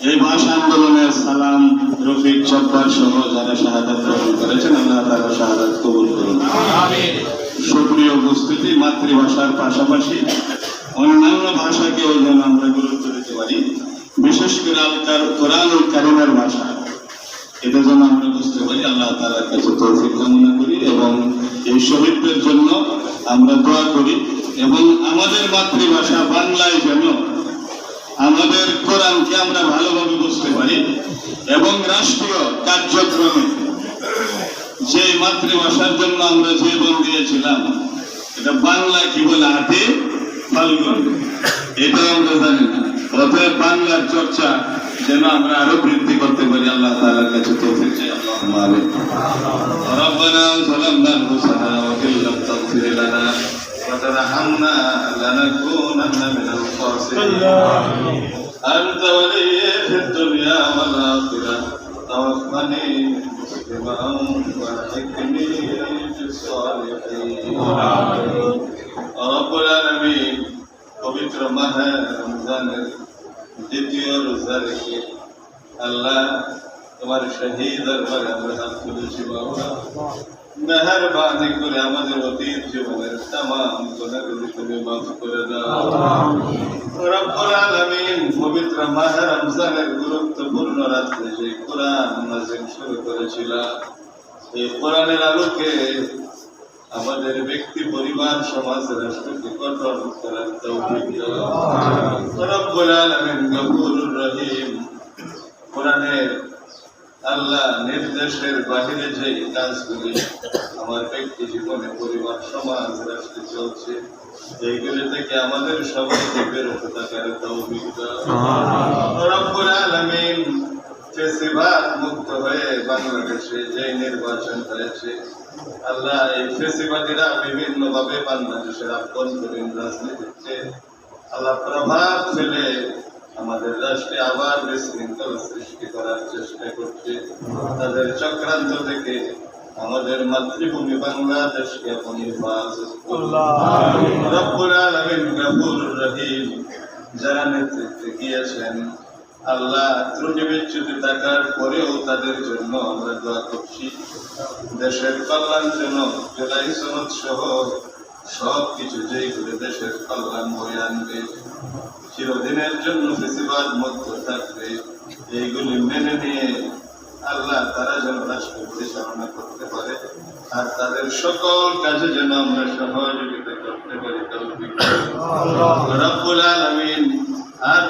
এই ভাষা আন্দোলনের সালাম রফিক জব্বার সহ যারা শাহাদাত গ্রহণ করেছেন, আল্লাহ তাআলা শাহাদাত কবুল করুন। আমিন। সুপ্রিয় উপস্থিতি, মাতৃভাষার পাশাপাশি অন্যান্য ভাষাকেও যেন আমরা গুরুত্ব দিতে পারি, বিশেষ করে কোরআনুল কারীমের ভাষা, এটা যেন আমরা বুঝতে পারি। আল্লাহ তাআলার কাছে তৌফিক কামনা করি এবং এই শহীদদের জন্য আমরা দোয়া করি এবং আমাদের মাতৃভাষা বাংলায় যেন আমাদের কোরআনকে আমরা ভালোভাবে বুঝতে পারি এবং রাষ্ট্রীয় কার্যক্রমে যে মাতৃভাষার জন্য আমরা জীবন দিয়েছিলাম, এটা বাংলা কি বলে হাতে ফাল্গুন, এটা আমরা জানি না। অতএব বাংলার চর্চা যেন আমরা আরো বৃদ্ধি করতে পারি। আল্লাহ তাআলার কাছে তৌফিক চাই। আল্লাহুম্মা আমিন। রব্বানা যালামনা আনফুসানা ওয়া ইন লাম তাগফির লানা ওয়া তারহামনা লানাকুনান্না মিনাল খাসিরিন। আনতা ওয়ালিয়্যি ফিদ দুনিয়া ওয়াল আখিরাহ তাওফানি মুসলিমান ওয়া আলহিকনি বিস সালিহিন। রব্বুল আলামিন, পবিত্র মাহে রমজানের দ্বিতীয় রোজা রেখে আল্লাহ তোমার শহীদ দরবারে আমরা হাত তুলেছি। বাবা, মেহেরবানি করে আমাদের অতীত জীবনের তামাম গুনাহগুলো তুমি মাফ করে দাও। রব্বুল আলামিন, পবিত্র মাহে রমজানের গুরুত্বপূর্ণ রাত্রে যে কোরআন নাযিল শুরু করেছিলা, এই কোরআনের আলোকে আমাদের ব্যক্তি, পরিবার, সমাজ, রাষ্ট্রকে গঠন করার তৌফিক দাও। রব্বুল আলামিন গফুরুর রহিম, কোরআনের আল্লাহ নির্দেশের বাহিরে যে কাজগুলি আমার ব্যক্তি জীবনে, পরিবার, সমাজ, রাষ্ট্রে চলছে, এইগুলি থেকে আমাদের সবাইকে বিরত থাকার তৌফিক দাও। রব্বুল আলামিন, ফেসিবাদ মুক্ত হয়ে বাংলাদেশে যে নির্বাচন হয়েছে, আল্লাহ এই ফেসিবাদীরা বিভিন্ন ভাবে বাংলাদেশের আভ্যন্তরীণ রাজনীতিতে আল্লাহ প্রভাব ফেলে আমাদের রাষ্ট্রে আবার বিশৃঙ্খলা সৃষ্টি করার চেষ্টা করছে। তাদের চক্রান্ত থেকে আমাদের মাতৃভূমি বাংলাদেশকে আপনি হেফাজত করুন। রব্বুল আলামিন গফুরুর রহিম, যারা নেতৃত্বে গিয়েছেন আল্লাহ, ত্রুটি বিচ্যুতি থাকার পরেও তাদের জন্য আমরা দোয়া করছি। দেশের কল্যাণ যেন জুলাই সনদ সহ সবকিছু যেইগুলো দেশের কল্যাণ বয়ে আনবে, চিরদিনের জন্য ফেসিবাদ মুক্ত থাকবে, এইগুলি মেনে নিয়ে আল্লাহ তারা যেন রাষ্ট্র পরিচালনা করতে পারে আর তাদের সকল কাজে যেন আমরা সহযোগিতা করতে পারি। রব্বুল আলামিন, আর